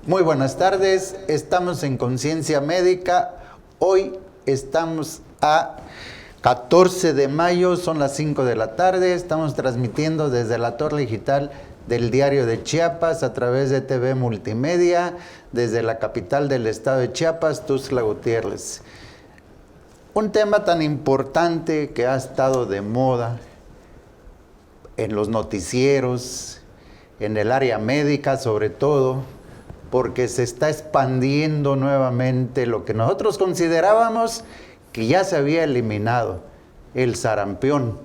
Muy buenas tardes, estamos en Conciencia Médica. Hoy estamos a 14 de mayo, son las 5 de la tarde. Estamos transmitiendo desde la torre digital del Diario de Chiapas a través de TV Multimedia, desde la capital del estado de Chiapas, Tuxtla Gutiérrez. Un tema tan importante que ha estado de moda en los noticieros, en el área médica sobre todo, porque se está expandiendo nuevamente lo que nosotros considerábamos que ya se había eliminado, el sarampión.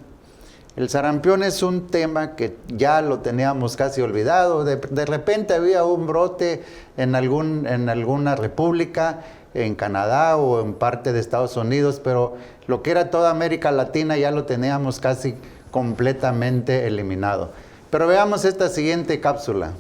El sarampión es un tema que ya lo teníamos casi olvidado. De repente había un brote en alguna república, en Canadá o en parte de Estados Unidos, pero lo que era toda América Latina ya lo teníamos casi completamente eliminado. Pero veamos esta siguiente cápsula.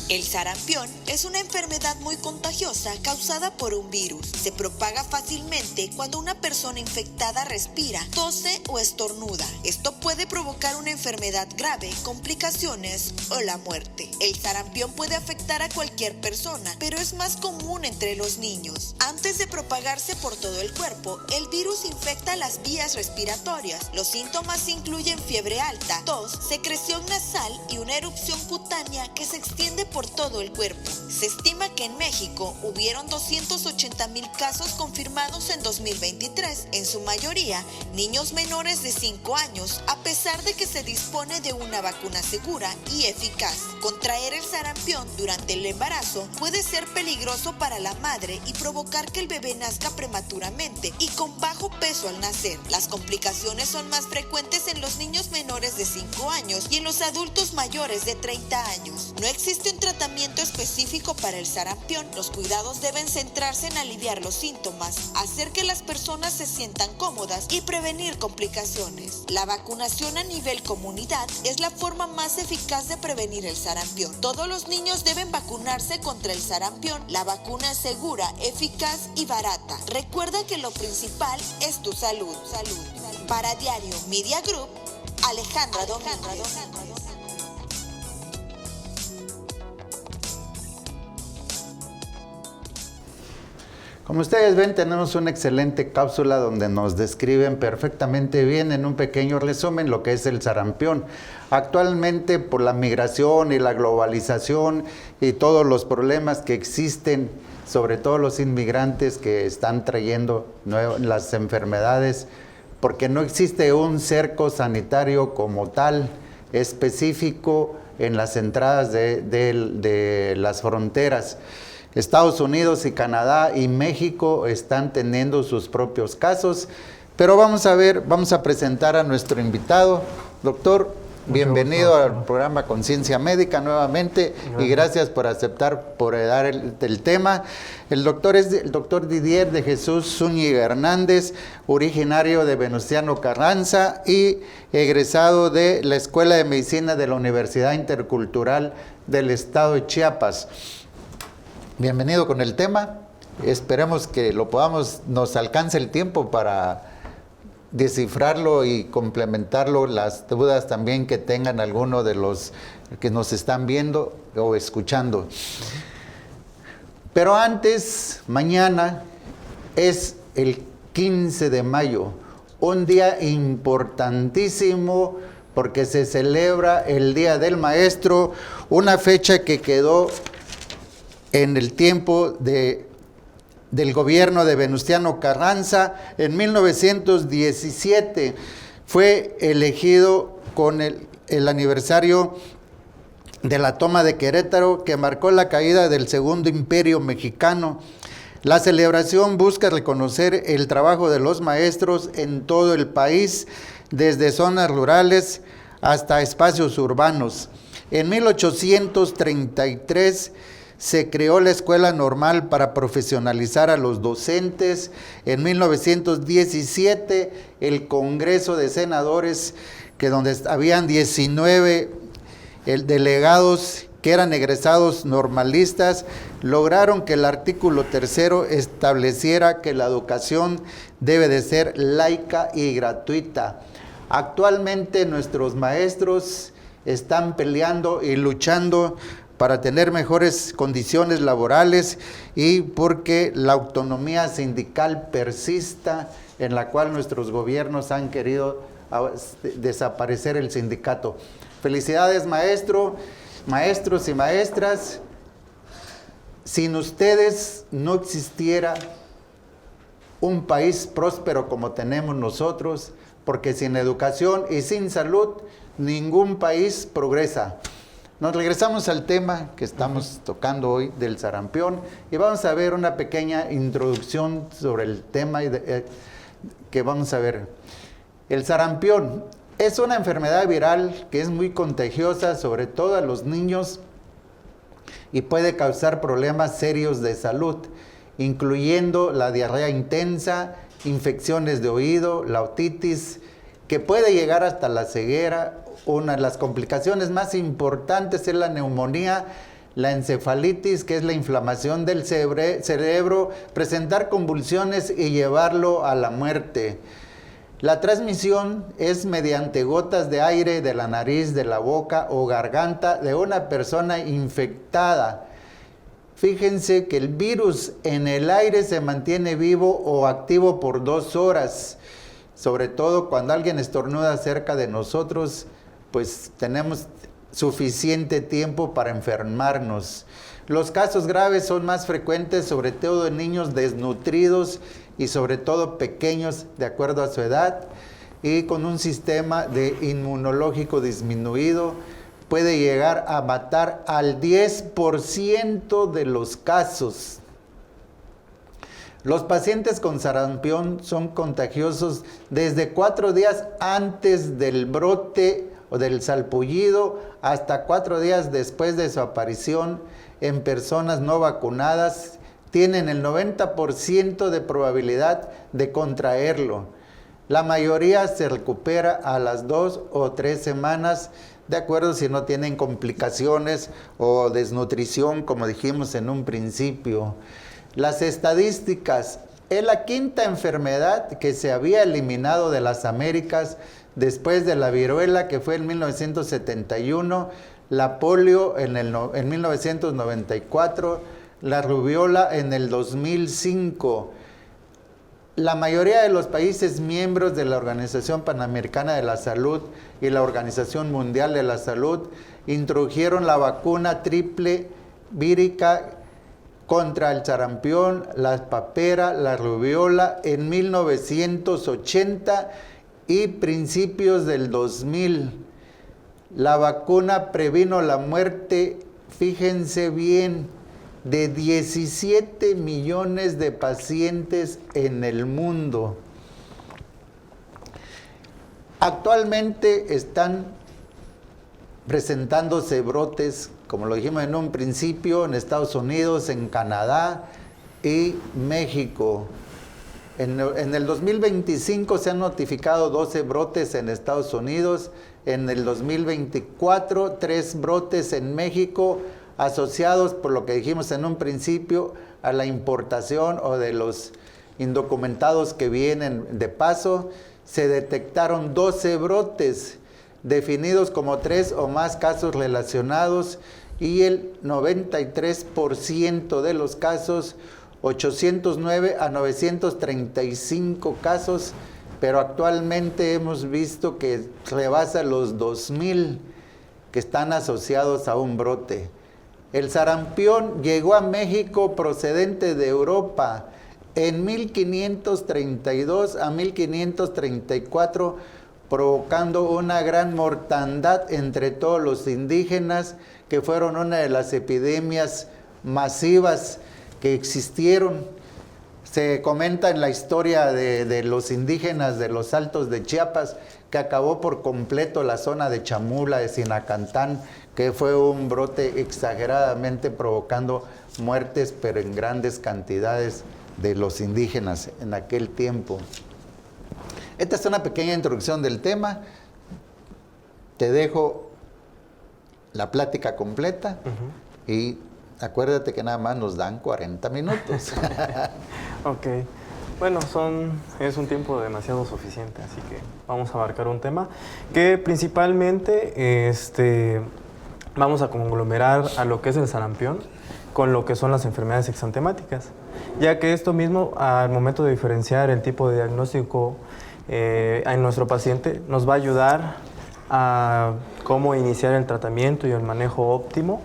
El sarampión es una enfermedad muy contagiosa causada por un virus. Se propaga fácilmente cuando una persona infectada respira, tose o estornuda. Esto puede provocar una enfermedad grave, complicaciones o la muerte. El sarampión puede afectar a cualquier persona, pero es más común entre los niños. Antes de propagarse por todo el cuerpo, el virus infecta las vías respiratorias. Los síntomas incluyen fiebre alta, tos, secreción nasal y una erupción cutánea que se extiende por todo el cuerpo. Se estima que en México hubieron 280,000 casos confirmados en 2023, en su mayoría niños menores de 5 años, a pesar de que se dispone de una vacuna segura y eficaz. Contraer el sarampión durante el embarazo puede ser peligroso para la madre y provocar que el bebé nazca prematuramente y con bajo peso al nacer. Las complicaciones son más frecuentes en los niños menores de 5 años y en los adultos mayores de 30 años. No existe un tratamiento específico para el sarampión. Los cuidados deben centrarse en aliviar los síntomas, hacer que las personas se sientan cómodas y prevenir complicaciones. La vacunación a nivel comunidad es la forma más eficaz de prevenir el sarampión. Todos los niños deben vacunarse contra el sarampión. La vacuna es segura, eficaz y barata. Recuerda que lo principal es tu salud. Para Diario Media Group, Alejandra Domínguez. Como ustedes ven, tenemos una excelente cápsula donde nos describen perfectamente bien en un pequeño resumen lo que es el sarampión. Actualmente, por la migración y la globalización y todos los problemas que existen, sobre todo los inmigrantes que están trayendo las enfermedades, porque no existe un cerco sanitario como tal específico en las entradas de las fronteras. Estados Unidos y Canadá y México están teniendo sus propios casos, pero vamos a presentar a nuestro invitado. Doctor, bienvenido al programa Conciencia Médica nuevamente y gracias por aceptar, por dar el tema. El doctor es el doctor Didier de Jesús Zúñiga Hernández, originario de Venustiano Carranza y egresado de la Escuela de Medicina de la Universidad Intercultural del Estado de Chiapas. Bienvenido con el tema. Esperemos que nos alcance el tiempo para descifrarlo y complementarlo, las dudas también que tengan alguno de los que nos están viendo o escuchando. Pero antes, mañana es el 15 de mayo, un día importantísimo porque se celebra el Día del Maestro, una fecha que quedó en el tiempo del gobierno de Venustiano Carranza. En 1917 fue elegido con el aniversario de la toma de Querétaro, que marcó la caída del Segundo Imperio Mexicano. La celebración busca reconocer el trabajo de los maestros en todo el país, desde zonas rurales hasta espacios urbanos. En 1833 se creó la Escuela Normal para profesionalizar a los docentes. En 1917, el Congreso de Senadores, donde habían 19 delegados que eran egresados normalistas, lograron que el artículo 3º estableciera que la educación debe de ser laica y gratuita. Actualmente nuestros maestros están peleando y luchando para tener mejores condiciones laborales y porque la autonomía sindical persista, en la cual nuestros gobiernos han querido desaparecer el sindicato. Felicidades, maestros y maestras. Sin ustedes no existiera un país próspero como tenemos nosotros, porque sin educación y sin salud ningún país progresa. Nos regresamos al tema que estamos tocando hoy del sarampión y vamos a ver una pequeña introducción sobre el tema que vamos a ver. El sarampión es una enfermedad viral que es muy contagiosa, sobre todo a los niños, y puede causar problemas serios de salud, incluyendo la diarrea intensa, infecciones de oído, la otitis, que puede llegar hasta la ceguera. Una de las complicaciones más importantes es la neumonía, la encefalitis, que es la inflamación del cerebro, presentar convulsiones y llevarlo a la muerte. La transmisión es mediante gotas de aire de la nariz, de la boca o garganta de una persona infectada. Fíjense que el virus en el aire se mantiene vivo o activo por 2 horas. Sobre todo cuando alguien estornuda cerca de nosotros, pues tenemos suficiente tiempo para enfermarnos. Los casos graves son más frecuentes, sobre todo en niños desnutridos y sobre todo pequeños de acuerdo a su edad y con un sistema inmunológico disminuido. Puede llegar a matar al 10% de los casos. Los pacientes con sarampión son contagiosos desde 4 días antes del brote o del salpullido hasta 4 días después de su aparición en personas no vacunadas. Tienen el 90% de probabilidad de contraerlo. La mayoría se recupera a las 2 o 3 semanas, de acuerdo si no tienen complicaciones o desnutrición, como dijimos en un principio. Las estadísticas: es la 5ª enfermedad que se había eliminado de las Américas después de la viruela, que fue en 1971, la polio en 1994, la rubiola en el 2005. La mayoría de los países miembros de la Organización Panamericana de la Salud y la Organización Mundial de la Salud introdujeron la vacuna triple vírica contra el sarampión, la papera, la rubiola en 1980 y principios del 2000. La vacuna previno la muerte, fíjense bien, de 17 millones de pacientes en el mundo. Actualmente están presentándose brotes, como lo dijimos en un principio, en Estados Unidos, en Canadá y México. En el 2025 se han notificado 12 brotes en Estados Unidos, en el 2024 3 brotes en México, asociados, por lo que dijimos en un principio, a la importación o de los indocumentados que vienen de paso. Se detectaron 12 brotes, definidos como 3 o más casos relacionados, y el 93% de los casos, 809 a 935 casos, pero actualmente hemos visto que rebasa los 2,000 que están asociados a un brote. El sarampión llegó a México procedente de Europa en 1532 a 1534, provocando una gran mortandad entre todos los indígenas, que fueron una de las epidemias masivas que existieron. Se comenta en la historia de los indígenas de los Altos de Chiapas que acabó por completo la zona de Chamula, de Sinacantán, que fue un brote exageradamente provocando muertes, pero en grandes cantidades, de los indígenas en aquel tiempo. Esta es una pequeña introducción del tema. Te dejo la plática completa y acuérdate que nada más nos dan 40 minutos. Ok. Bueno, es un tiempo demasiado suficiente, así que vamos a abarcar un tema que principalmente vamos a conglomerar a lo que es el sarampión con lo que son las enfermedades exantemáticas, ya que esto mismo, al momento de diferenciar el tipo de diagnóstico en nuestro paciente, nos va a ayudar a cómo iniciar el tratamiento y el manejo óptimo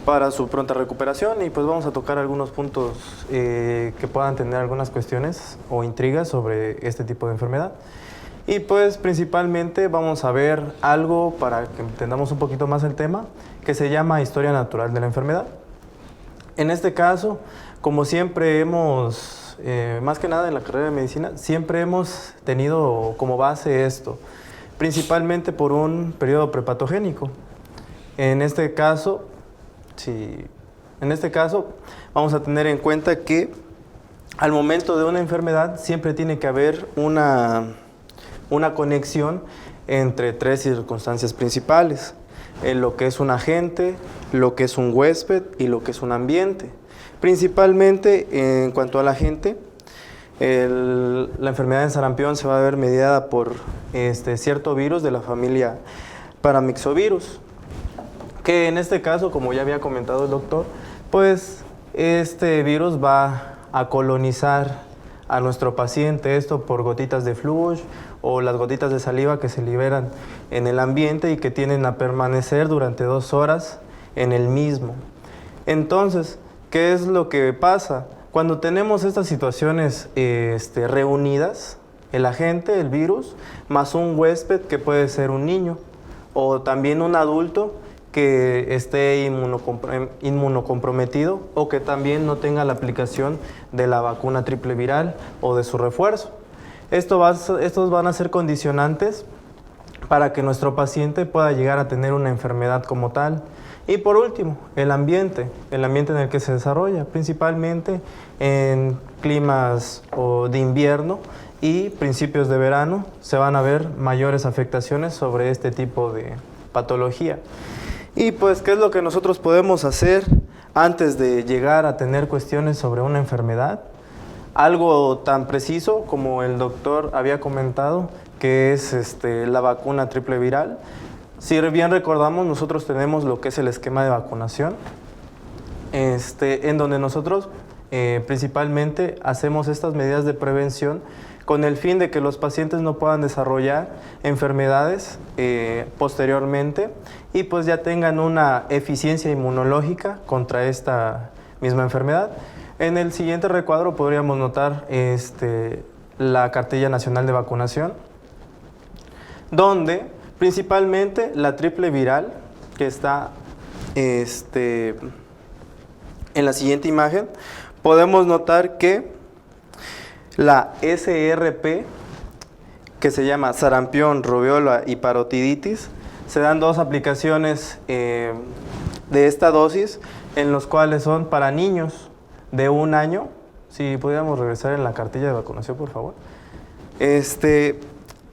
para su pronta recuperación. Y pues vamos a tocar algunos puntos que puedan tener algunas cuestiones o intrigas sobre este tipo de enfermedad. Y pues principalmente vamos a ver algo para que entendamos un poquito más el tema, que se llama historia natural de la enfermedad. En este caso, como siempre hemos, más que nada en la carrera de medicina, siempre hemos tenido como base esto, principalmente por un periodo prepatogénico. En este caso vamos a tener en cuenta que al momento de una enfermedad siempre tiene que haber una conexión entre tres circunstancias principales: lo que es un agente, lo que es un huésped y lo que es un ambiente. Principalmente en cuanto al agente, la enfermedad de sarampión se va a ver mediada por cierto virus de la familia Paramyxovirus, que en este caso, como ya había comentado el doctor, pues este virus va a colonizar a nuestro paciente, esto por gotitas de flujo o las gotitas de saliva que se liberan en el ambiente y que tienden a permanecer durante 2 horas en el mismo. Entonces, ¿qué es lo que pasa? Cuando tenemos estas situaciones reunidas, el agente, el virus, más un huésped que puede ser un niño o también un adulto que esté inmunocomprometido o que también no tenga la aplicación de la vacuna triple viral o de su refuerzo. Estos van a ser condicionantes para que nuestro paciente pueda llegar a tener una enfermedad como tal. Y por último, el ambiente en el que se desarrolla, principalmente en climas de invierno y principios de verano, se van a ver mayores afectaciones sobre este tipo de patología. Y pues, ¿qué es lo que nosotros podemos hacer antes de llegar a tener cuestiones sobre una enfermedad? Algo tan preciso como el doctor había comentado, que es la vacuna triple viral. Si bien recordamos, nosotros tenemos lo que es el esquema de vacunación, en donde nosotros principalmente hacemos estas medidas de prevención con el fin de que los pacientes no puedan desarrollar enfermedades posteriormente y pues ya tengan una eficiencia inmunológica contra esta misma enfermedad. En el siguiente recuadro podríamos notar la cartilla nacional de vacunación, donde principalmente la triple viral, que está en la siguiente imagen, podemos notar que la SRP, que se llama sarampión, rubiola y parotiditis, se dan 2 aplicaciones de esta dosis, en los cuales son para niños de 1 año. Si pudiéramos regresar en la cartilla de vacunación, por favor.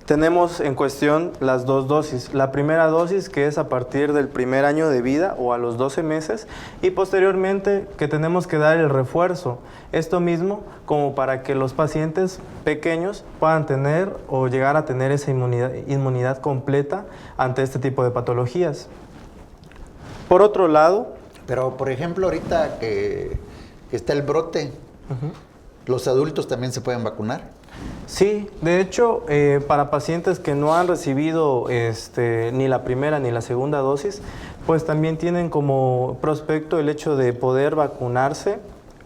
Tenemos en cuestión las 2 dosis. La primera dosis, que es a partir del primer año de vida o a los 12 meses, y posteriormente que tenemos que dar el refuerzo. Esto mismo como para que los pacientes pequeños puedan tener o llegar a tener esa inmunidad completa ante este tipo de patologías. Por otro lado... Pero, por ejemplo, ahorita que está el brote, ¿los adultos también se pueden vacunar? Sí, de hecho, para pacientes que no han recibido ni la primera ni la segunda dosis, pues también tienen como prospecto el hecho de poder vacunarse.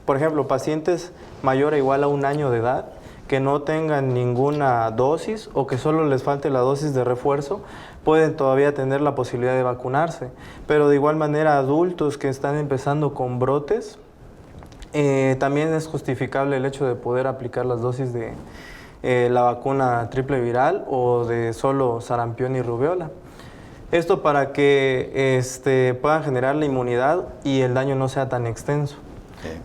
Por ejemplo, pacientes mayor o igual a 1 año de edad, que no tengan ninguna dosis o que solo les falte la dosis de refuerzo, pueden todavía tener la posibilidad de vacunarse. Pero de igual manera, adultos que están empezando con brotes, también es justificable el hecho de poder aplicar las dosis de la vacuna triple viral o de solo sarampión y rubiola. Esto para que puedan generar la inmunidad y el daño no sea tan extenso.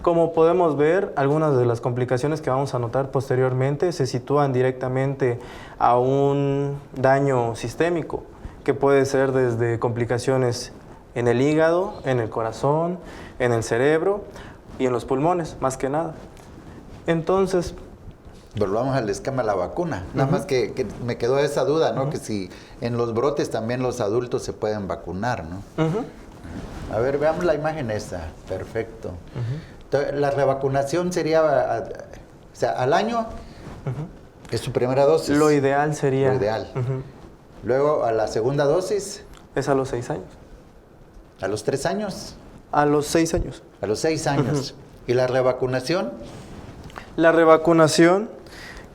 Como podemos ver, algunas de las complicaciones que vamos a notar posteriormente se sitúan directamente a un daño sistémico, que puede ser desde complicaciones en el hígado, en el corazón, en el cerebro y en los pulmones, más que nada. Entonces, volvamos al esquema de la vacuna. Nada más que me quedó esa duda, ¿no? Que si en los brotes también los adultos se pueden vacunar, ¿no? A ver, veamos la imagen esta. Perfecto. Entonces, la revacunación sería, o sea, al año es su primera dosis. Lo ideal sería... Lo ideal. Luego, a la segunda dosis. Es a los 6 años. ¿A los 3 años? A los 6 años. A los 6 años. ¿Y la revacunación? La revacunación,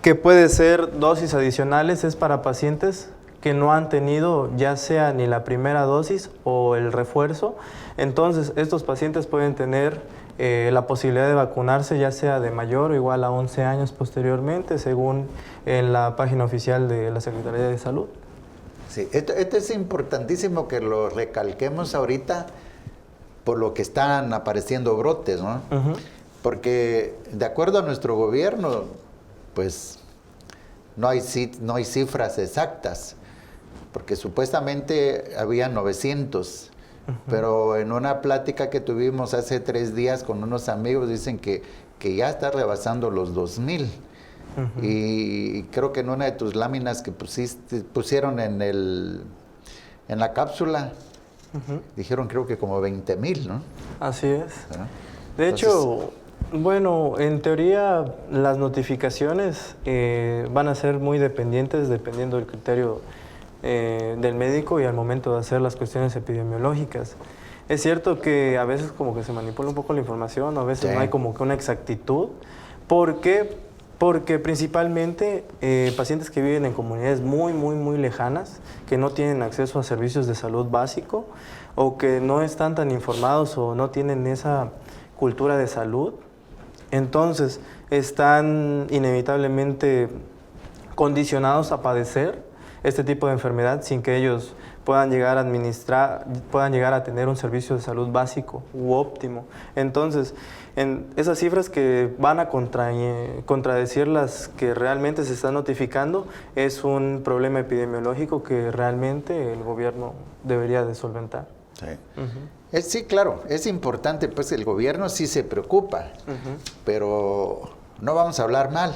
que puede ser dosis adicionales, es para pacientes que no han tenido ya sea ni la primera dosis o el refuerzo. Entonces, estos pacientes pueden tener la posibilidad de vacunarse ya sea de mayor o igual a 11 años posteriormente, según en la página oficial de la Secretaría de Salud. Sí, esto es importantísimo que lo recalquemos ahorita por lo que están apareciendo brotes, ¿no? Porque de acuerdo a nuestro gobierno, pues no hay cifras exactas, porque supuestamente había 900, pero en una plática que tuvimos hace 3 días con unos amigos dicen que ya está rebasando los 2000. Y creo que en una de tus láminas que pusieron en la cápsula, dijeron creo que como 20,000, ¿no? Así es. ¿Ah? De Entonces, hecho, bueno, en teoría las notificaciones van a ser muy dependientes dependiendo del criterio del médico y al momento de hacer las cuestiones epidemiológicas. Es cierto que a veces como que se manipula un poco la información, a veces no hay como que una exactitud. ¿Por qué? Porque principalmente pacientes que viven en comunidades muy lejanas, que no tienen acceso a servicios de salud básico o que no están tan informados o no tienen esa cultura de salud, entonces están inevitablemente condicionados a padecer este tipo de enfermedad sin que ellos puedan llegar a tener un servicio de salud básico u óptimo. Entonces, en esas cifras que van a contradecir las que realmente se están notificando, es un problema epidemiológico que realmente el gobierno debería de solventar. Sí. Sí, claro, es importante, pues el gobierno sí se preocupa, pero no vamos a hablar mal,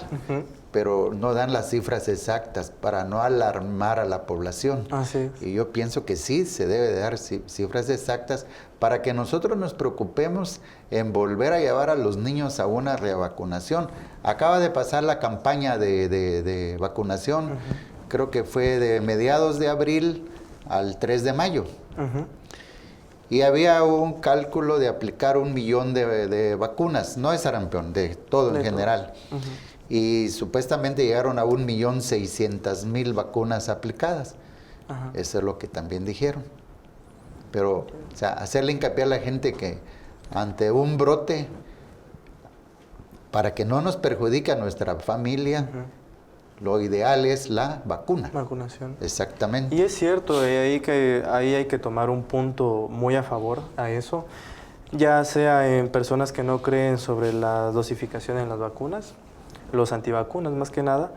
pero no dan las cifras exactas para no alarmar a la población. Así es. Y yo pienso que sí se debe de dar cifras exactas para que nosotros nos preocupemos en volver a llevar a los niños a una revacunación. Acaba de pasar la campaña de vacunación, creo que fue de mediados de abril al 3 de mayo. Y había un cálculo de aplicar 1 millón de vacunas, no de sarampión, de todo en general. Y supuestamente llegaron a 1.600.000 vacunas aplicadas. Eso es lo que también dijeron. Pero, o sea, hacerle hincapié a la gente que ante un brote, para que no nos perjudique a nuestra familia, lo ideal es la vacuna. Vacunación. Exactamente. Y es cierto, ahí hay que tomar un punto muy a favor a eso, ya sea en personas que no creen sobre la dosificación en las vacunas, los antivacunas más que nada,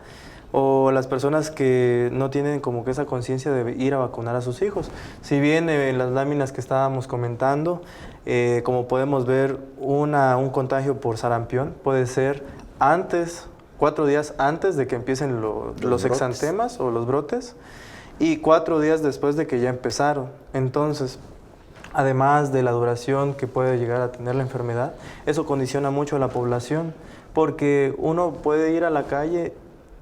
o las personas que no tienen como que esa conciencia de ir a vacunar a sus hijos. Si bien en las láminas que estábamos comentando, como podemos ver, un contagio por sarampión puede ser 4 días antes de que empiecen los exantemas o los brotes y 4 días después de que ya empezaron. Entonces, además de la duración que puede llegar a tener la enfermedad, eso condiciona mucho a la población, porque uno puede ir a la calle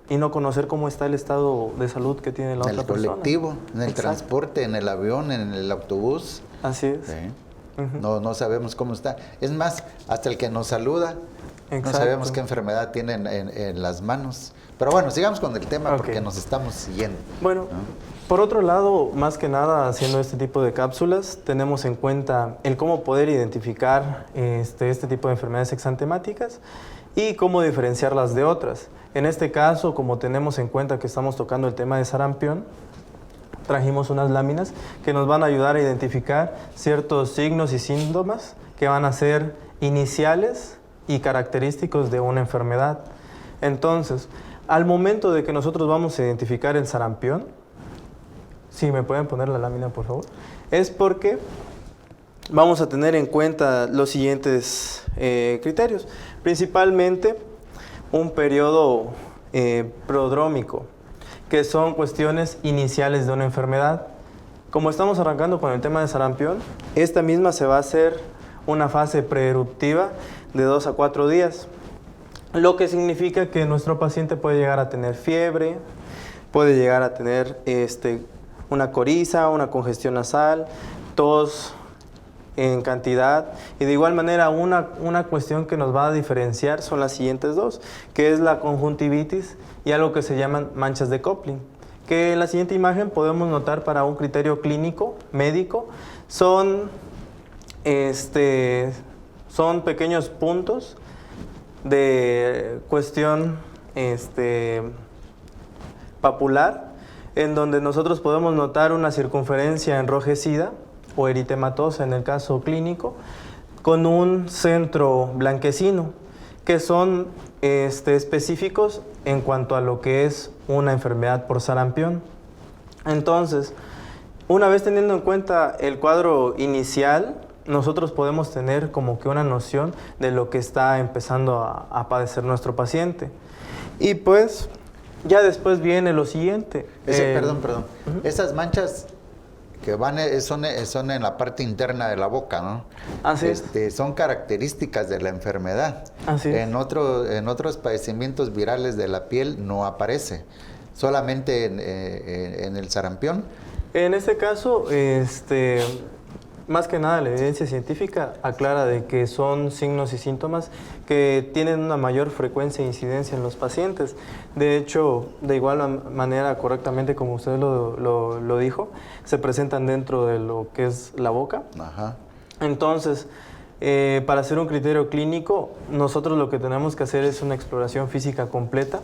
y no conocer cómo está el estado de salud que tiene la otra persona. En el colectivo, en el transporte, en el avión, en el autobús. Así es. Sí. No sabemos cómo está. Es más, hasta el que nos saluda, no sabemos qué enfermedad tiene en las manos. Pero bueno, sigamos con el tema porque nos estamos siguiendo. Bueno, por otro lado, más que nada, haciendo este tipo de cápsulas, tenemos en cuenta el cómo poder identificar este tipo de enfermedades exantemáticas y cómo diferenciarlas de otras. En este caso, como tenemos en cuenta que estamos tocando el tema de sarampión, trajimos unas láminas que nos van a ayudar a identificar ciertos signos y síntomas que van a ser iniciales y característicos de una enfermedad. Entonces, al momento de que nosotros vamos a identificar el sarampión, si me pueden poner la lámina, por favor, es porque vamos a tener en cuenta los siguientes criterios. Principalmente un periodo prodrómico, que son cuestiones iniciales de una enfermedad. Como estamos arrancando con el tema de sarampión, esta misma se va a hacer una fase preeruptiva de 2 a 4 días, lo que significa que nuestro paciente puede llegar a tener fiebre, puede llegar a tener una coriza, una congestión nasal, tos en cantidad, y de igual manera una cuestión que nos va a diferenciar son las siguientes dos, que es la conjuntivitis y algo que se llaman manchas de Kopling, que en la siguiente imagen podemos notar para un criterio clínico, médico, son pequeños puntos de cuestión papular, en donde nosotros podemos notar una circunferencia enrojecida o eritematosa en el caso clínico, con un centro blanquecino, que son específicos en cuanto a lo que es una enfermedad por sarampión. Entonces, una vez teniendo en cuenta el cuadro inicial, nosotros podemos tener como que una noción de lo que está empezando a padecer nuestro paciente. Y pues, ya después viene lo siguiente. Perdón. Esas manchas que son en la parte interna de la boca, ¿no? Así es. Son características de la enfermedad. Así es. En otros padecimientos virales de la piel no aparece, solamente en el sarampión. En este caso, más que nada la evidencia científica aclara de que son signos y síntomas que tienen una mayor frecuencia e incidencia en los pacientes. De hecho, de igual manera, correctamente como usted lo dijo, se presentan dentro de lo que es la boca. Ajá. Entonces, para hacer un criterio clínico, nosotros lo que tenemos que hacer es una exploración física completa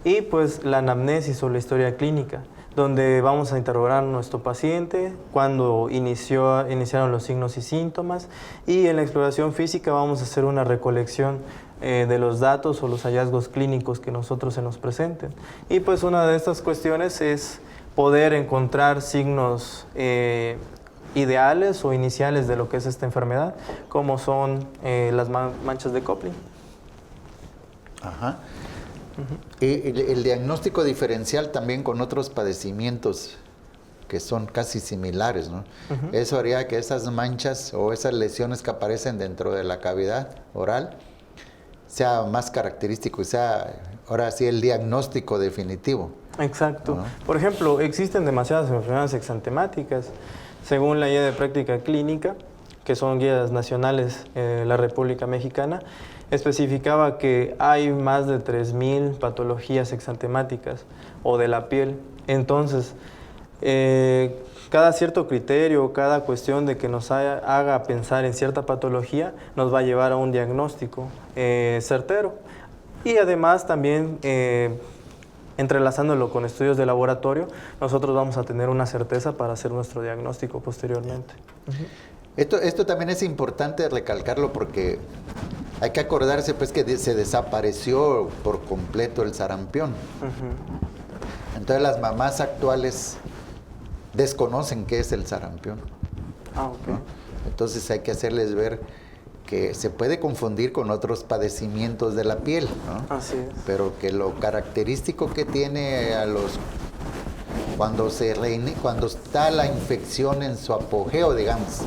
y pues la anamnesis o la historia clínica, donde vamos a interrogar a nuestro paciente, cuando iniciaron los signos y síntomas, y en la exploración física vamos a hacer una recolección de los datos o los hallazgos clínicos que nosotros se nos presenten. Y pues una de estas cuestiones es poder encontrar signos ideales o iniciales de lo que es esta enfermedad, como son las manchas de Kopling. Ajá. El diagnóstico diferencial también con otros padecimientos que son casi similares, ¿no? Eso haría que esas manchas o esas lesiones que aparecen dentro de la cavidad oral sea más característico y sea ahora sí el diagnóstico definitivo. Exacto. ¿No? Por ejemplo, existen demasiadas enfermedades exantemáticas. Según la guía de práctica clínica, que son guías nacionales de la República Mexicana, especificaba que hay más de 3,000 patologías exantemáticas o de la piel. Entonces, cada cierto criterio, cada cuestión de que nos haga pensar en cierta patología, nos va a llevar a un diagnóstico certero. Y además también, entrelazándolo con estudios de laboratorio, nosotros vamos a tener una certeza para hacer nuestro diagnóstico posteriormente. Esto también es importante recalcarlo porque hay que acordarse pues que se desapareció por completo el sarampión. Entonces las mamás actuales desconocen qué es el sarampión. ¿No? Entonces hay que hacerles ver que se puede confundir con otros padecimientos de la piel, ¿no? Así es. Pero que lo característico que tiene cuando está la infección en su apogeo, digamos,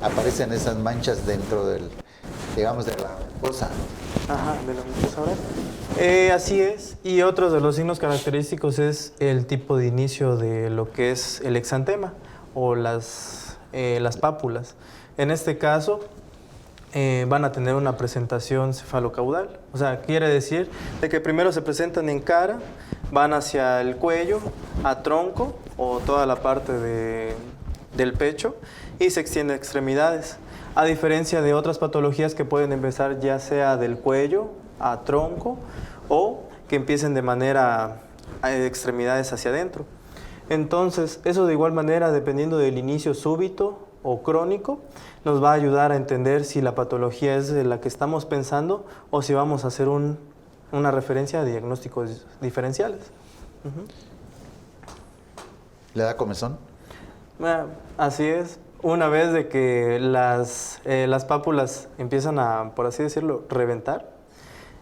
aparecen esas manchas dentro de la mucosa. Ajá, de la mucosa oral. Así es. Y otro de los signos característicos es el tipo de inicio de lo que es el exantema o las pápulas. En este caso, van a tener una presentación cefalocaudal. O sea, quiere decir de que primero se presentan en cara, van hacia el cuello, a tronco o toda la parte del pecho y se extienden a extremidades. A diferencia de otras patologías que pueden empezar ya sea del cuello a tronco o que empiecen de manera extremidades hacia adentro. Entonces, eso de igual manera, dependiendo del inicio súbito o crónico, nos va a ayudar a entender si la patología es de la que estamos pensando o si vamos a hacer una referencia a diagnósticos diferenciales. ¿Le da comezón? Así es. Una vez de que las pápulas empiezan a, por así decirlo, reventar,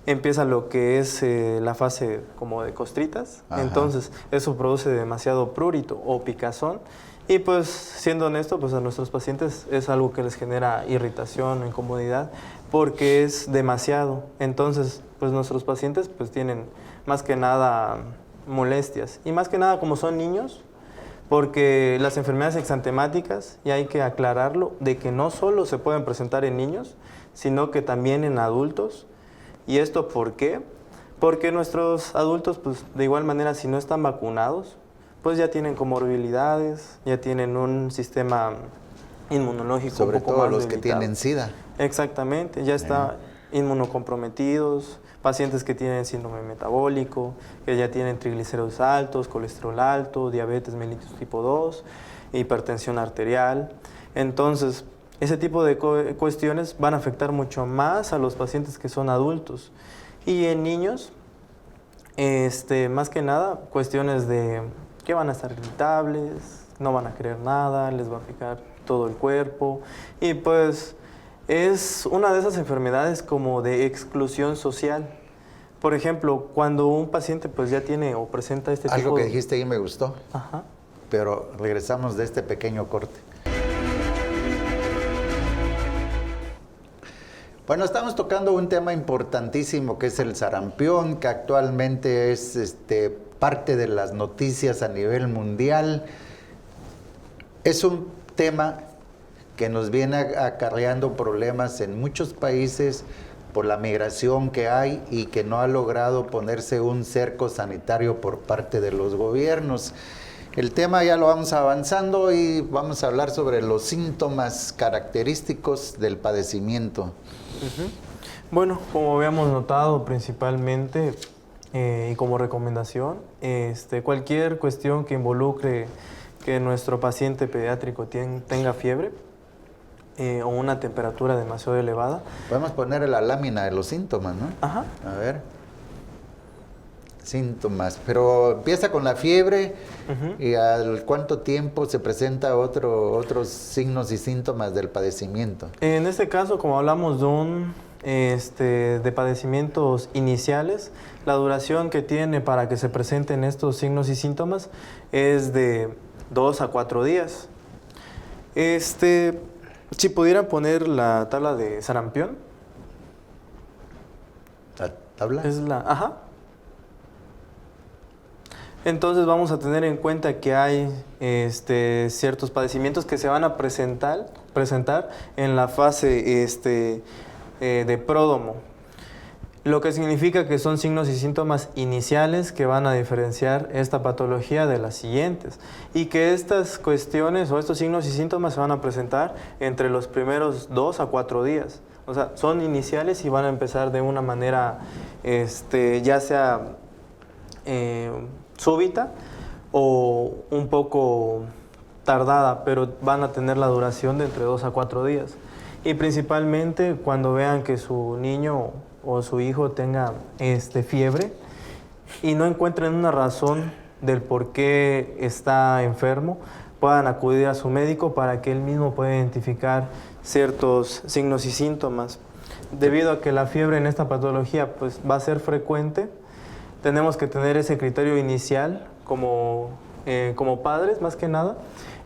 empieza lo que es la fase como de costritas. Ajá. Entonces eso produce demasiado prurito o picazón. Y pues siendo honesto, pues a nuestros pacientes es algo que les genera irritación, incomodidad, porque es demasiado. Entonces pues nuestros pacientes pues tienen más que nada molestias. Y más que nada como son niños, porque las enfermedades exantemáticas, y hay que aclararlo, de que no solo se pueden presentar en niños, sino que también en adultos. ¿Y esto por qué? Porque nuestros adultos, pues de igual manera, si no están vacunados, pues ya tienen comorbilidades, ya tienen un sistema inmunológico Sobre un poco todo más los que debilitado. tienen SIDA. Exactamente, ya están inmunocomprometidos, pacientes que tienen síndrome metabólico, que ya tienen triglicéridos altos, colesterol alto, diabetes mellitus tipo 2, hipertensión arterial. Entonces, ese tipo de cuestiones van a afectar mucho más a los pacientes que son adultos. Y en niños, más que nada, cuestiones de que van a estar irritables, no van a querer nada, les va a picar todo el cuerpo. Y pues es una de esas enfermedades como de exclusión social. Por ejemplo, cuando un paciente pues ya tiene o presenta este tipo de... Algo que dijiste ahí me gustó, Ajá. pero regresamos de este pequeño corte. Bueno, estamos tocando un tema importantísimo que es el sarampión, que actualmente es parte de las noticias a nivel mundial. Es un tema que nos viene acarreando problemas en muchos países por la migración que hay y que no ha logrado ponerse un cerco sanitario por parte de los gobiernos. El tema ya lo vamos avanzando y vamos a hablar sobre los síntomas característicos del padecimiento. Bueno, como habíamos notado principalmente y como recomendación, cualquier cuestión que involucre que nuestro paciente pediátrico tenga fiebre o una temperatura demasiado elevada. Podemos poner la lámina de los síntomas, ¿no? Ajá. A ver. Síntomas, pero empieza con la fiebre y al cuánto tiempo se presenta otros signos y síntomas del padecimiento. En este caso, como hablamos de padecimientos iniciales, la duración que tiene para que se presenten estos signos y síntomas es de 2 a 4 días. Si pudieran poner la tabla de sarampión. ¿La tabla? Es la, ajá. Entonces vamos a tener en cuenta que hay ciertos padecimientos que se van a presentar en la fase de pródromo, lo que significa que son signos y síntomas iniciales que van a diferenciar esta patología de las siguientes y que estas cuestiones o estos signos y síntomas se van a presentar entre los primeros 2 a 4 días. O sea, son iniciales y van a empezar de una manera ya sea súbita o un poco tardada, pero van a tener la duración de entre 2 a 4 días. Y principalmente cuando vean que su niño o su hijo tenga fiebre y no encuentren una razón del por qué está enfermo, puedan acudir a su médico para que él mismo pueda identificar ciertos signos y síntomas. Debido a que la fiebre en esta patología pues, va a ser frecuente, tenemos que tener ese criterio inicial como padres, más que nada,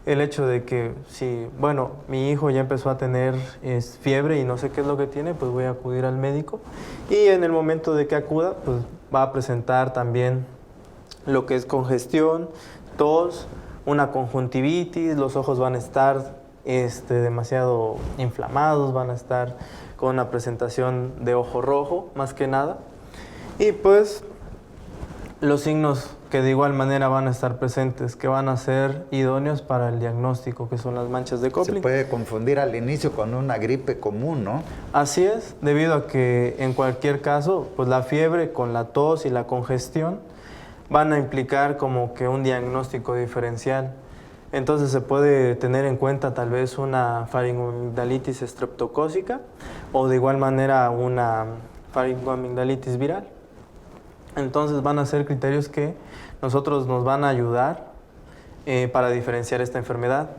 el hecho de que si, bueno, mi hijo ya empezó a tener fiebre y no sé qué es lo que tiene, pues voy a acudir al médico y en el momento de que acuda, pues va a presentar también lo que es congestión, tos, una conjuntivitis, los ojos van a estar demasiado inflamados, van a estar con una presentación de ojo rojo, más que nada, y pues los signos que de igual manera van a estar presentes, que van a ser idóneos para el diagnóstico, que son las manchas de Koplik. Se puede confundir al inicio con una gripe común, ¿no? Así es, debido a que en cualquier caso, pues la fiebre con la tos y la congestión van a implicar como que un diagnóstico diferencial. Entonces se puede tener en cuenta tal vez una faringoamigdalitis estreptocócica o de igual manera una faringoamigdalitis viral. Entonces van a ser criterios que nosotros nos van a ayudar para diferenciar esta enfermedad.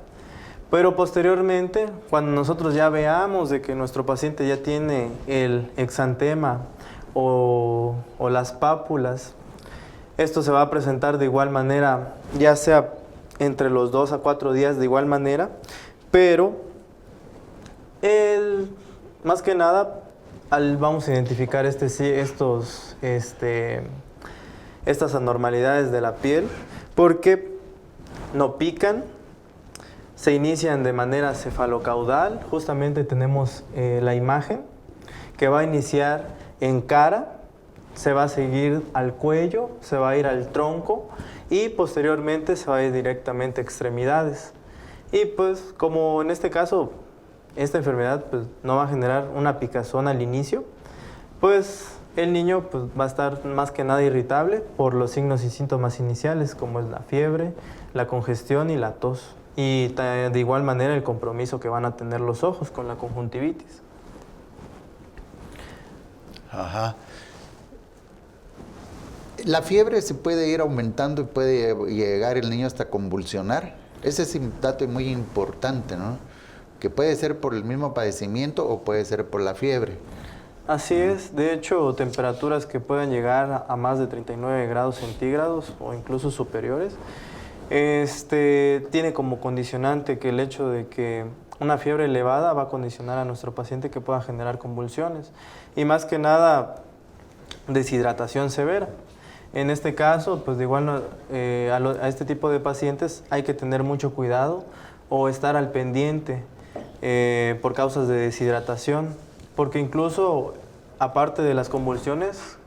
Pero posteriormente, cuando nosotros ya veamos de que nuestro paciente ya tiene el exantema o las pápulas, esto se va a presentar de igual manera, ya sea entre los 2 a 4 días de igual manera, pero más que nada vamos a identificar estas anormalidades de la piel porque no pican, se inician de manera cefalocaudal. Justamente tenemos la imagen que va a iniciar en cara, se va a seguir al cuello, se va a ir al tronco y posteriormente se va a ir directamente a extremidades. Y pues como en este caso esta enfermedad pues, no va a generar una picazón al inicio, pues el niño pues, va a estar más que nada irritable por los signos y síntomas iniciales como es la fiebre, la congestión y la tos. Y de igual manera el compromiso que van a tener los ojos con la conjuntivitis. Ajá. La fiebre se puede ir aumentando y puede llegar el niño hasta convulsionar. Ese es un dato muy importante, ¿no? Que puede ser por el mismo padecimiento o puede ser por la fiebre. Así es, de hecho, temperaturas que pueden llegar a más de 39 grados centígrados o incluso superiores, tiene como condicionante que el hecho de que una fiebre elevada va a condicionar a nuestro paciente que pueda generar convulsiones y más que nada deshidratación severa. En este caso, pues de igual a este tipo de pacientes hay que tener mucho cuidado o estar al pendiente por causas de deshidratación, porque incluso aparte de las convulsiones,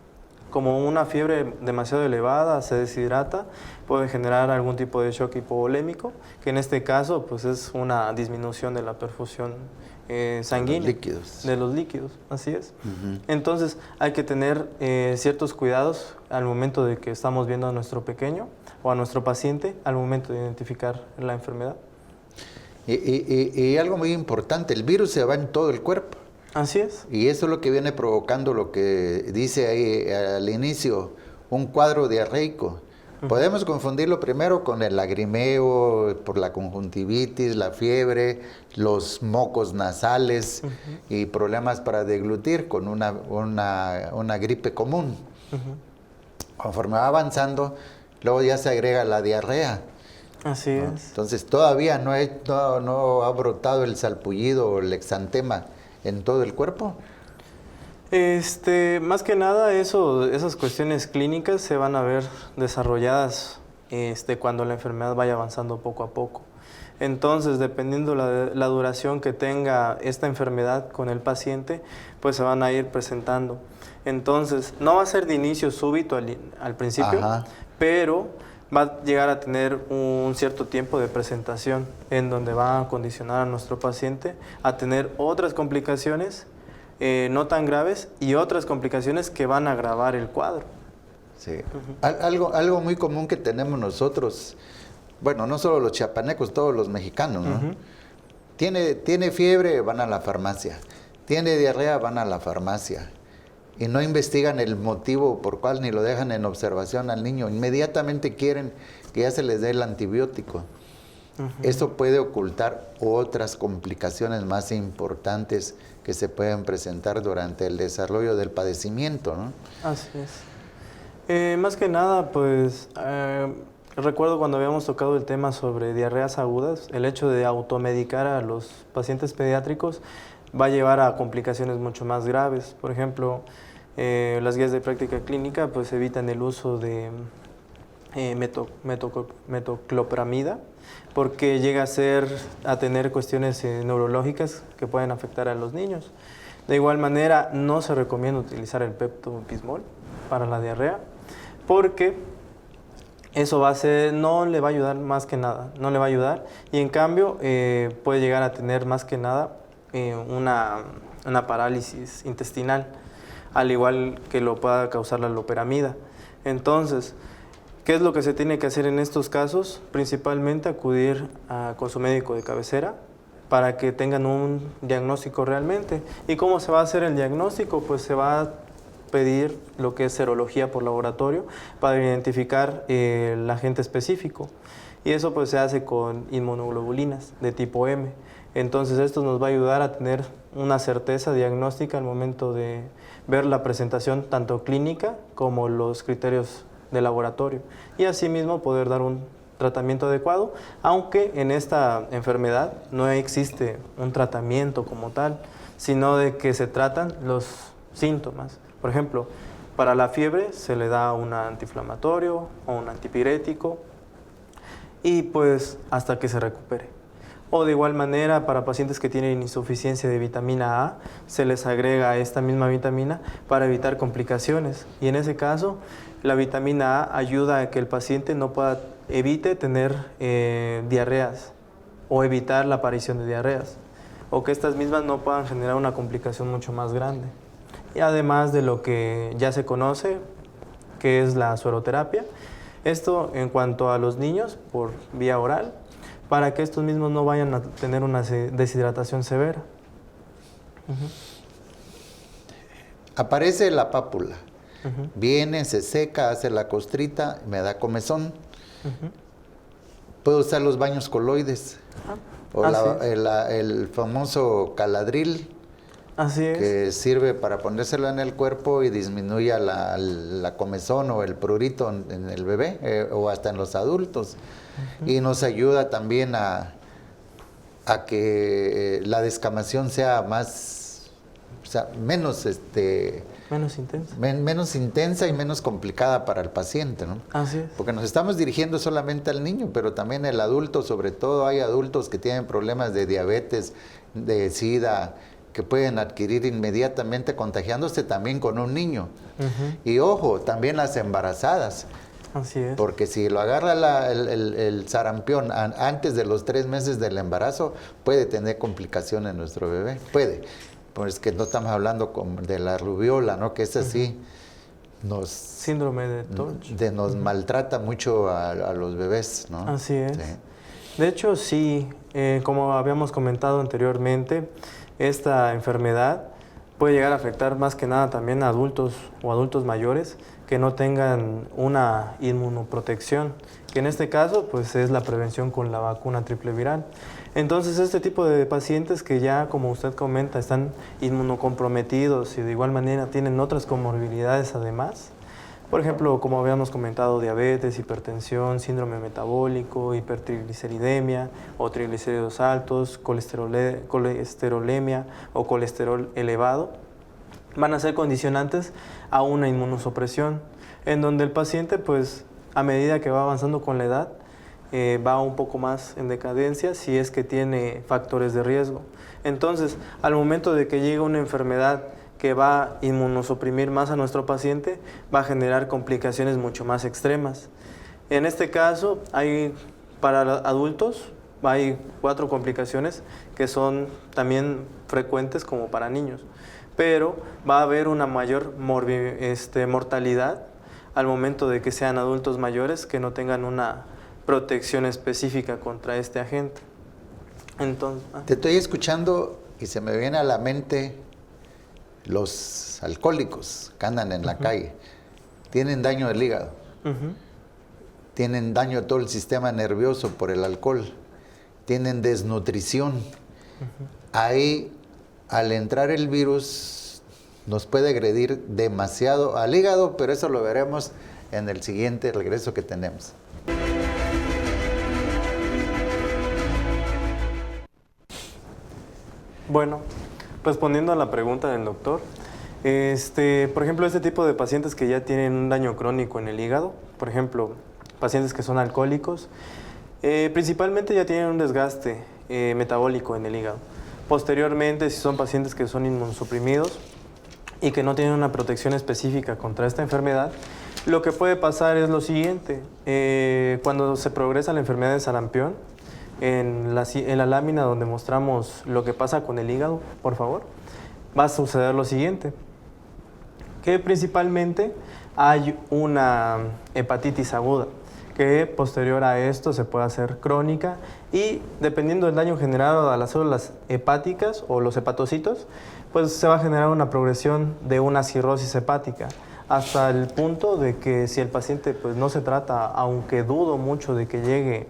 como una fiebre demasiado elevada se deshidrata, puede generar algún tipo de shock hipovolémico, que en este caso pues es una disminución de la perfusión sanguínea. De los líquidos, así es. Entonces hay que tener ciertos cuidados al momento de que estamos viendo a nuestro pequeño o a nuestro paciente al momento de identificar la enfermedad. Y algo muy importante, el virus se va en todo el cuerpo. Así es. Y eso es lo que viene provocando lo que dice ahí al inicio, un cuadro diarreico. Podemos confundirlo primero con el lagrimeo, por la conjuntivitis, la fiebre, los mocos nasales y problemas para deglutir con una gripe común. Conforme va avanzando, luego ya se agrega la diarrea. Así es. Entonces todavía no ha brotado el salpullido o el exantema en todo el cuerpo. Más que nada esas cuestiones clínicas se van a ver desarrolladas cuando la enfermedad vaya avanzando poco a poco. Entonces, dependiendo la duración que tenga esta enfermedad con el paciente, pues se van a ir presentando. Entonces, no va a ser de inicio súbito al principio, pero va a llegar a tener un cierto tiempo de presentación en donde va a condicionar a nuestro paciente a tener otras complicaciones no tan graves y otras complicaciones que van a agravar el cuadro. Sí. Algo muy común que tenemos nosotros, bueno, no solo los chiapanecos, todos los mexicanos, ¿no? Tiene fiebre, van a la farmacia. Tiene diarrea, van a la farmacia. Y no investigan el motivo por cual ni lo dejan en observación al niño. Inmediatamente quieren que ya se les dé el antibiótico. Eso puede ocultar otras complicaciones más importantes que se pueden presentar durante el desarrollo del padecimiento, ¿no? Así es. Más que nada, pues, recuerdo cuando habíamos tocado el tema sobre diarreas agudas, el hecho de automedicar a los pacientes pediátricos va a llevar a complicaciones mucho más graves. Por ejemplo, las guías de práctica clínica pues evitan el uso de metoclopramida porque llega a tener cuestiones neurológicas que pueden afectar a los niños. De igual manera, no se recomienda utilizar el pepto-bismol para la diarrea porque eso no le va a ayudar más que nada, no le va a ayudar y en cambio puede llegar a tener más que nada una parálisis intestinal, al igual que lo pueda causar la loperamida. Entonces, ¿qué es lo que se tiene que hacer en estos casos? Principalmente acudir con su médico de cabecera para que tengan un diagnóstico realmente. ¿Y cómo se va a hacer el diagnóstico? Pues se va a pedir lo que es serología por laboratorio para identificar el agente específico. y eso pues se hace con inmunoglobulinas de tipo M. Entonces esto nos va a ayudar a tener una certeza diagnóstica al momento de ver la presentación tanto clínica como los criterios de laboratorio y asimismo poder dar un tratamiento adecuado, aunque en esta enfermedad no existe un tratamiento como tal, sino de que se tratan los síntomas. Por ejemplo, para la fiebre se le da un antiinflamatorio o un antipirético y pues hasta que se recupere. O de igual manera, para pacientes que tienen insuficiencia de vitamina A, se les agrega esta misma vitamina para evitar complicaciones. Y en ese caso, la vitamina A ayuda a que el paciente evite tener diarreas o evitar la aparición de diarreas, o que estas mismas no puedan generar una complicación mucho más grande. Y además de lo que ya se conoce, que es la sueroterapia, esto en cuanto a los niños por vía oral, para que estos mismos no vayan a tener una deshidratación severa. Aparece la pápula, viene, se seca, hace la costrita, me da comezón. Puedo usar los baños coloides o el famoso caladril. Así es. Que sirve para ponérselo en el cuerpo y disminuya la comezón o el prurito en el bebé o hasta en los adultos. Y nos ayuda también a que la descamación sea más, o sea, menos menos intensa y menos complicada para el paciente, ¿no? Así es. Porque nos estamos dirigiendo solamente al niño, pero también el adulto, sobre todo hay adultos que tienen problemas de diabetes, de SIDA, que pueden adquirir inmediatamente contagiándose también con un niño. Y ojo, también las embarazadas. Así es. Porque si lo agarra el sarampión antes de los 3 meses del embarazo, puede tener complicaciones en nuestro bebé. Puede. Pues que no estamos hablando de la rubiola, ¿no? Que es así. Síndrome de Touch. Nos maltrata mucho a los bebés, ¿no? Así es. Sí. De hecho, sí, como habíamos comentado anteriormente, esta enfermedad puede llegar a afectar más que nada también a adultos o adultos mayores que no tengan una inmunoprotección, que en este caso pues es la prevención con la vacuna triple viral. Entonces este tipo de pacientes que ya, como usted comenta, están inmunocomprometidos y de igual manera tienen otras comorbilidades además, por ejemplo, como habíamos comentado, diabetes, hipertensión, síndrome metabólico, hipertrigliceridemia o triglicéridos altos, colesterolemia o colesterol elevado, van a ser condicionantes a una inmunosupresión, en donde el paciente, pues, a medida que va avanzando con la edad, va un poco más en decadencia si es que tiene factores de riesgo. Entonces, al momento de que llegue una enfermedad que va a inmunosuprimir más a nuestro paciente, va a generar complicaciones mucho más extremas. En este caso, para adultos, hay 4 complicaciones que son también frecuentes como para niños, pero va a haber una mayor mortalidad al momento de que sean adultos mayores que no tengan una protección específica contra este agente. Entonces, Te estoy escuchando y se me viene a la mente los alcohólicos que andan en la calle. Tienen daño del hígado, tienen daño de todo el sistema nervioso por el alcohol, tienen desnutrición. Ahí, al entrar el virus, nos puede agredir demasiado al hígado, pero eso lo veremos en el siguiente regreso que tenemos. Bueno, respondiendo a la pregunta del doctor, por ejemplo, este tipo de pacientes que ya tienen un daño crónico en el hígado, por ejemplo, pacientes que son alcohólicos, principalmente ya tienen un desgaste metabólico en el hígado. Posteriormente, si son pacientes que son inmunosuprimidos y que no tienen una protección específica contra esta enfermedad, lo que puede pasar es lo siguiente. Cuando se progresa la enfermedad de sarampión, en la lámina donde mostramos lo que pasa con el hígado, por favor, va a suceder lo siguiente, que principalmente hay una hepatitis aguda, que posterior a esto se puede hacer crónica y dependiendo del daño generado a las células hepáticas o los hepatocitos, pues se va a generar una progresión de una cirrosis hepática, hasta el punto de que si el paciente pues no se trata, aunque dudo mucho de que llegue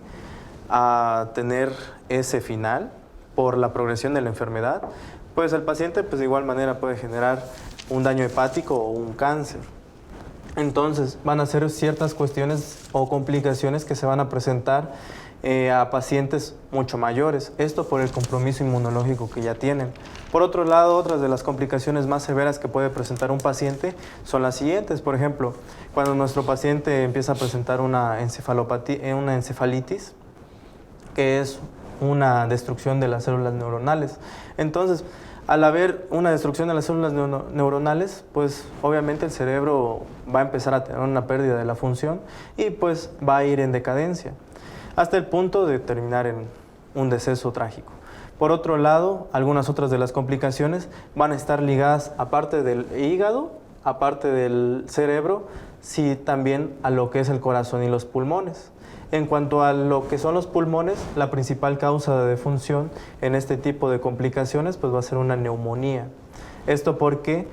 a tener ese final por la progresión de la enfermedad, pues el paciente pues de igual manera puede generar un daño hepático o un cáncer. Entonces van a ser ciertas cuestiones o complicaciones que se van a presentar a pacientes mucho mayores, esto por el compromiso inmunológico que ya tienen. Por otro lado, otras de las complicaciones más severas que puede presentar un paciente son las siguientes. Por ejemplo, cuando nuestro paciente empieza a presentar una encefalitis, que es una destrucción de las células neuronales. Entonces, al haber una destrucción de las células neuronales, pues obviamente el cerebro va a empezar a tener una pérdida de la función y pues va a ir en decadencia, hasta el punto de terminar en un deceso trágico. Por otro lado, algunas otras de las complicaciones van a estar ligadas, aparte del hígado, aparte del cerebro, sí también a lo que es el corazón y los pulmones. En cuanto a lo que son los pulmones, la principal causa de defunción en este tipo de complicaciones pues va a ser una neumonía. Esto porque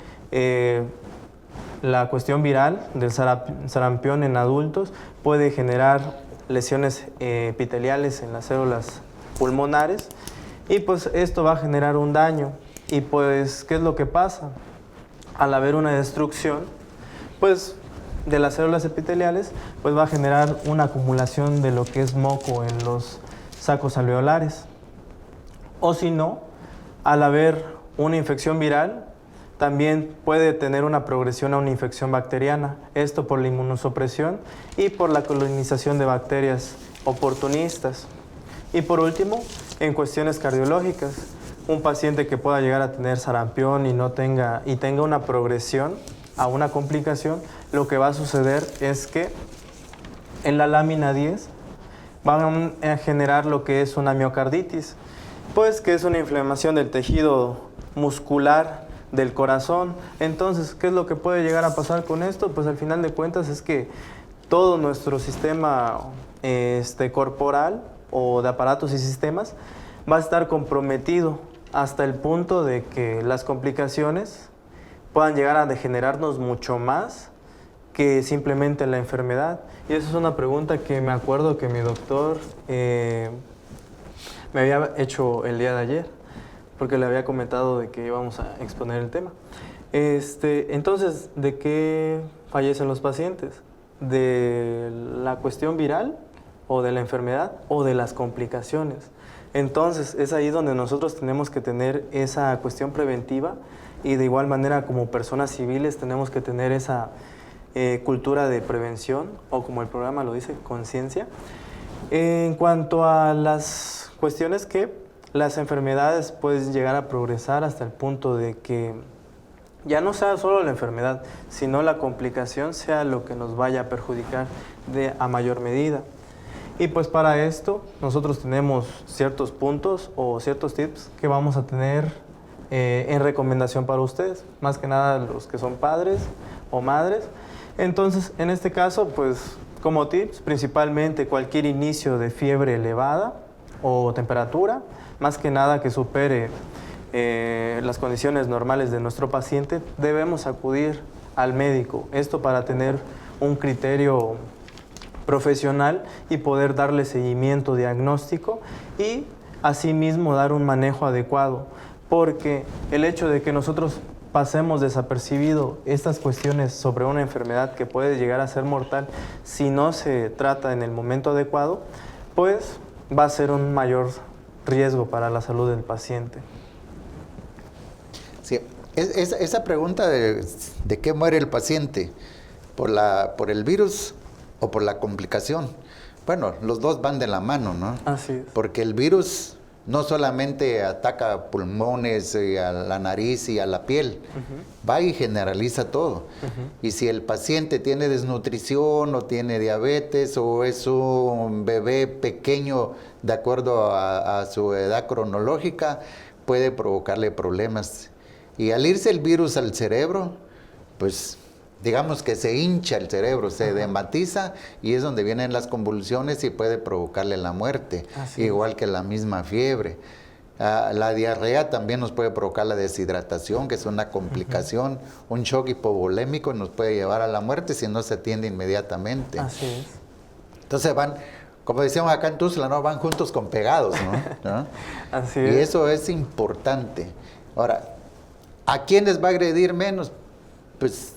la cuestión viral del sarampión en adultos puede generar lesiones epiteliales en las células pulmonares y pues esto va a generar un daño. Y pues, ¿qué es lo que pasa? Al haber una destrucción, pues de las células epiteliales, pues va a generar una acumulación de lo que es moco en los sacos alveolares. O si no, al haber una infección viral, también puede tener una progresión a una infección bacteriana, esto por la inmunosupresión y por la colonización de bacterias oportunistas. Y por último, en cuestiones cardiológicas, un paciente que pueda llegar a tener sarampión y tenga una progresión a una complicación, lo que va a suceder es que en la lámina 10 van a generar lo que es una miocarditis, pues que es una inflamación del tejido muscular del corazón. Entonces, ¿qué es lo que puede llegar a pasar con esto? Pues al final de cuentas es que todo nuestro sistema corporal o de aparatos y sistemas va a estar comprometido hasta el punto de que las complicaciones puedan llegar a degenerarnos mucho más que simplemente la enfermedad. Y esa es una pregunta que me acuerdo que mi doctor me había hecho el día de ayer, porque le había comentado de que íbamos a exponer el tema. Entonces, ¿de qué fallecen los pacientes? ¿De la cuestión viral o de la enfermedad o de las complicaciones? Entonces, es ahí donde nosotros tenemos que tener esa cuestión preventiva y de igual manera como personas civiles tenemos que tener esa cultura de prevención o como el programa lo dice, conciencia. En cuanto a las cuestiones que las enfermedades pueden llegar a progresar hasta el punto de que ya no sea solo la enfermedad, sino la complicación sea lo que nos vaya a perjudicar a mayor medida. Y pues para esto nosotros tenemos ciertos puntos o ciertos tips que vamos a tener en recomendación para ustedes, más que nada los que son padres o madres. Entonces, en este caso, pues como tips, principalmente cualquier inicio de fiebre elevada o temperatura, más que nada que supere las condiciones normales de nuestro paciente, debemos acudir al médico. Esto para tener un criterio profesional y poder darle seguimiento diagnóstico y asimismo dar un manejo adecuado, porque el hecho de que nosotros pasemos desapercibido estas cuestiones sobre una enfermedad que puede llegar a ser mortal si no se trata en el momento adecuado, pues va a ser un mayor riesgo para la salud del paciente. Sí, esa pregunta de qué muere el paciente, por el virus o por la complicación. Bueno, los dos van de la mano, ¿no? Así es. Porque el virus no solamente ataca pulmones, a la nariz y a la piel, va y generaliza todo. Y si el paciente tiene desnutrición o tiene diabetes o es un bebé pequeño de acuerdo a su edad cronológica, puede provocarle problemas. Y al irse el virus al cerebro, pues digamos que se hincha el cerebro, se edematiza y es donde vienen las convulsiones y puede provocarle la muerte, igual que la misma fiebre. La diarrea también nos puede provocar la deshidratación, que es una complicación, un shock hipovolémico nos puede llevar a la muerte si no se atiende inmediatamente. Así es. Entonces van como decíamos acá en Tuzla, ¿no? Van juntos con pegados, ¿no? Así Y es. eso es importante. Ahora, ¿a quiénes va a agredir menos? Pues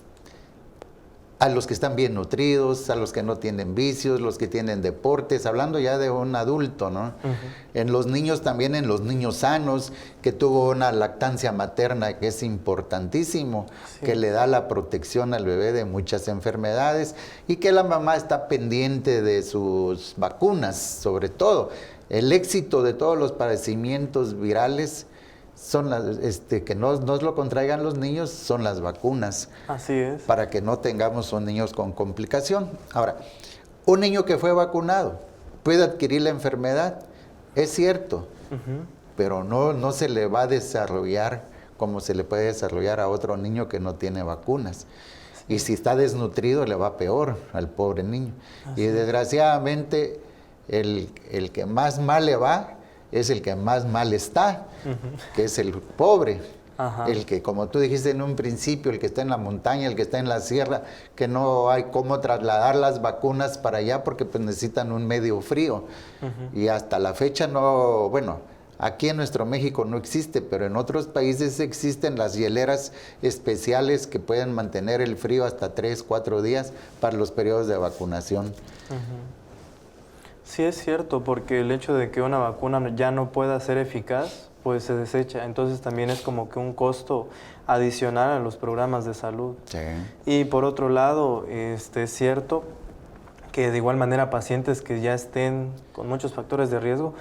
a los que están bien nutridos, a los que no tienen vicios, los que tienen deportes, hablando ya de un adulto, ¿no? En los niños también, en los niños sanos, que tuvo una lactancia materna que es importantísimo, Sí. que le da la protección al bebé de muchas enfermedades y que la mamá está pendiente de sus vacunas, sobre todo. El éxito de todos los padecimientos virales son que no nos lo contraigan los niños, son las vacunas, Así es. para que no tengamos niños con complicación. Ahora, un niño que fue vacunado puede adquirir la enfermedad, es cierto, pero no se le va a desarrollar como se le puede desarrollar a otro niño que no tiene vacunas. Y si está desnutrido, le va peor al pobre niño. Y desgraciadamente, el que más mal le va es el que más mal está, que es el pobre. Ajá. El que, como tú dijiste en un principio, el que está en la montaña, el que está en la sierra, que no hay cómo trasladar las vacunas para allá porque pues necesitan un medio frío. Y hasta la fecha no, bueno, aquí en nuestro México no existe, pero en otros países existen las hieleras especiales que pueden mantener el frío hasta 3, 4 días para los periodos de vacunación. Sí, es cierto, porque el hecho de que una vacuna ya no pueda ser eficaz, pues se desecha. Entonces también es como que un costo adicional a los programas de salud. Sí. Y por otro lado, es cierto que de igual manera pacientes que ya estén con muchos factores de riesgo,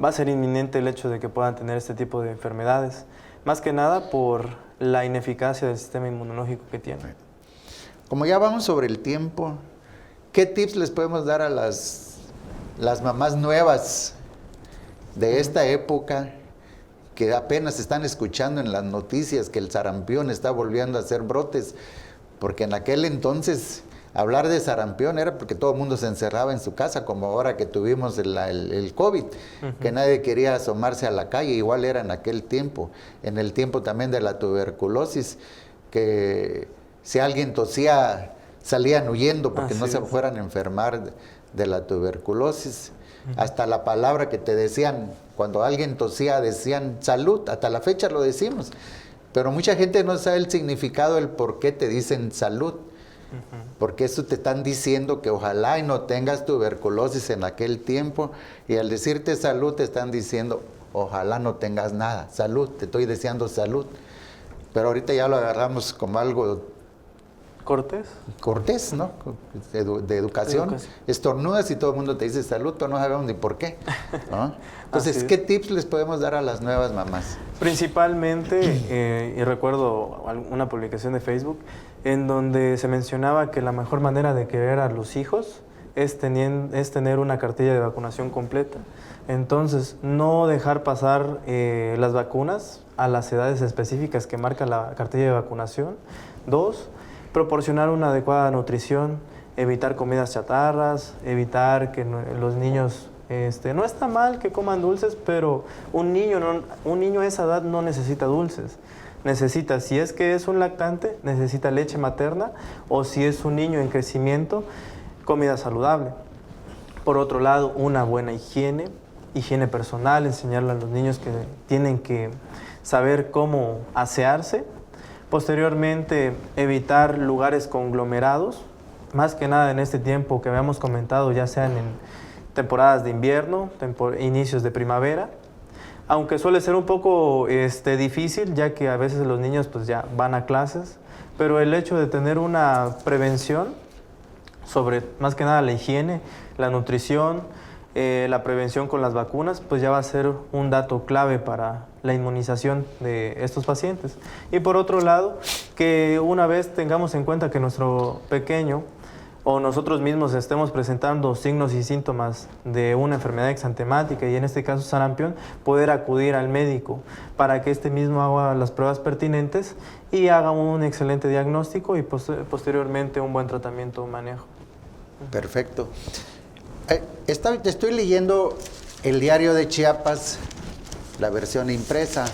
va a ser inminente el hecho de que puedan tener este tipo de enfermedades. Más que nada por la ineficacia del sistema inmunológico que tienen. Como ya vamos sobre el tiempo, ¿qué tips les podemos dar a las mamás nuevas de esta época que apenas están escuchando en las noticias que el sarampión está volviendo a hacer brotes? Porque en aquel entonces hablar de sarampión era porque todo el mundo se encerraba en su casa, como ahora que tuvimos el COVID, que nadie quería asomarse a la calle, igual era en aquel tiempo. En el tiempo también de la tuberculosis, que si alguien tosía, salían huyendo porque no se fueran a enfermar de la tuberculosis. Hasta la palabra que te decían, cuando alguien tosía, decían salud, hasta la fecha lo decimos. Pero mucha gente no sabe el significado, el por qué te dicen salud. Porque eso te están diciendo que ojalá y no tengas tuberculosis en aquel tiempo, y al decirte salud te están diciendo ojalá no tengas nada, salud, te estoy deseando salud. Pero ahorita ya lo agarramos como algo cortés, ¿no? De educación. Estornudas y todo el mundo te dice salud, pero no sabemos ni por qué, ¿no? Entonces, ¿qué tips les podemos dar a las nuevas mamás? Principalmente, y recuerdo una publicación de Facebook, en donde se mencionaba que la mejor manera de querer a los hijos es tener una cartilla de vacunación completa. Entonces, no dejar pasar las vacunas a las edades específicas que marca la cartilla de vacunación. 2, proporcionar una adecuada nutrición, evitar comidas chatarras, evitar que los niños, no está mal que coman dulces, pero un niño a esa edad no necesita dulces. Necesita, si es que es un lactante, necesita leche materna, o si es un niño en crecimiento, comida saludable. Por otro lado, una buena higiene personal, enseñarle a los niños que tienen que saber cómo asearse. Posteriormente, evitar lugares conglomerados, más que nada en este tiempo que habíamos comentado, ya sean en temporadas de invierno, inicios de primavera, aunque suele ser un poco difícil, ya que a veces los niños pues ya van a clases, pero el hecho de tener una prevención sobre más que nada la higiene, la nutrición, la prevención con las vacunas, pues ya va a ser un dato clave para la inmunización de estos pacientes. Y por otro lado, que una vez tengamos en cuenta que nuestro pequeño o nosotros mismos estemos presentando signos y síntomas de una enfermedad exantemática, y en este caso sarampión, poder acudir al médico para que este mismo haga las pruebas pertinentes y haga un excelente diagnóstico y posteriormente un buen tratamiento o manejo. Perfecto. Estoy leyendo el Diario de Chiapas, la versión impresa,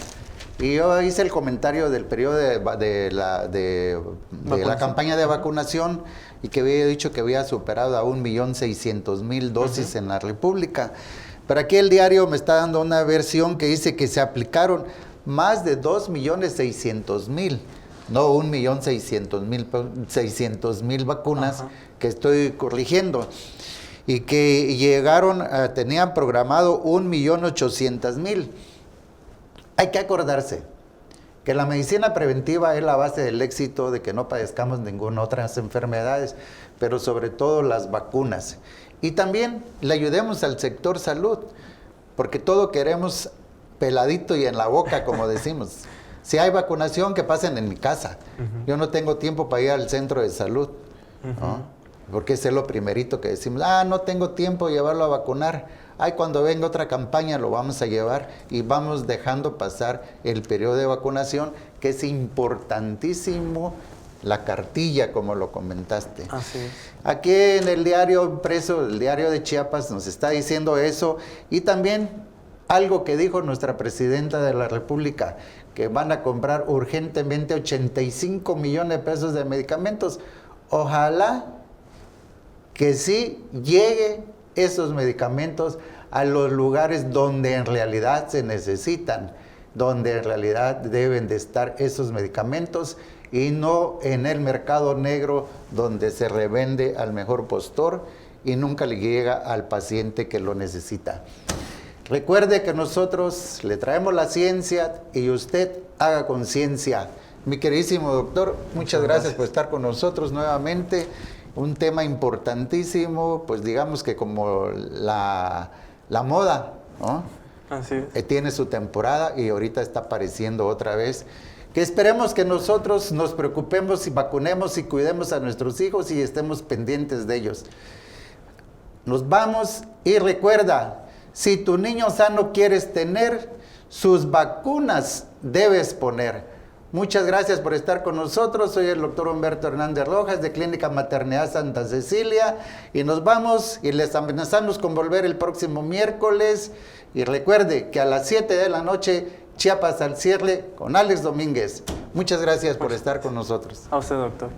Y yo hice el comentario del periodo de la campaña de vacunación y que había dicho que había superado a 1.600.000 dosis en la República. Pero aquí el diario me está dando una versión que dice que se aplicaron más de 2.600.000, no 1.600.000 vacunas, que estoy corrigiendo. Y que llegaron, tenían programado 1.800.000. Hay que acordarse que la medicina preventiva es la base del éxito de que no padezcamos ninguna otras enfermedades, pero sobre todo las vacunas. Y también le ayudemos al sector salud, porque todo queremos peladito y en la boca, como decimos. Si hay vacunación, que pasen en mi casa. Yo no tengo tiempo para ir al centro de salud, ¿no? Porque ese es lo primerito que decimos. No tengo tiempo de llevarlo a vacunar. Cuando venga otra campaña lo vamos a llevar y vamos dejando pasar el periodo de vacunación, que es importantísimo, la cartilla, como lo comentaste. Así es. Aquí en el diario impreso, el diario de Chiapas, nos está diciendo eso, y también algo que dijo nuestra presidenta de la República, que van a comprar urgentemente 85 millones de pesos de medicamentos. Ojalá que sí llegue esos medicamentos a los lugares donde en realidad se necesitan, donde en realidad deben de estar esos medicamentos, y no en el mercado negro donde se revende al mejor postor y nunca le llega al paciente que lo necesita. Recuerde que nosotros le traemos la ciencia y usted haga conciencia. Mi queridísimo doctor, muchas gracias por estar con nosotros nuevamente. Un tema importantísimo, pues digamos que como la moda, ¿no? Así es. Tiene su temporada y ahorita está apareciendo otra vez. Que esperemos que nosotros nos preocupemos y vacunemos y cuidemos a nuestros hijos y estemos pendientes de ellos. Nos vamos y recuerda, si tu niño sano quieres tener, sus vacunas debes poner. Muchas gracias por estar con nosotros. Soy el doctor Humberto Hernández Rojas de Clínica Maternidad Santa Cecilia y nos vamos y les amenazamos con volver el próximo miércoles. Y recuerde que a las 7 de la noche, Chiapas al cierre con Alex Domínguez. Muchas gracias por estar con nosotros. A usted, doctor.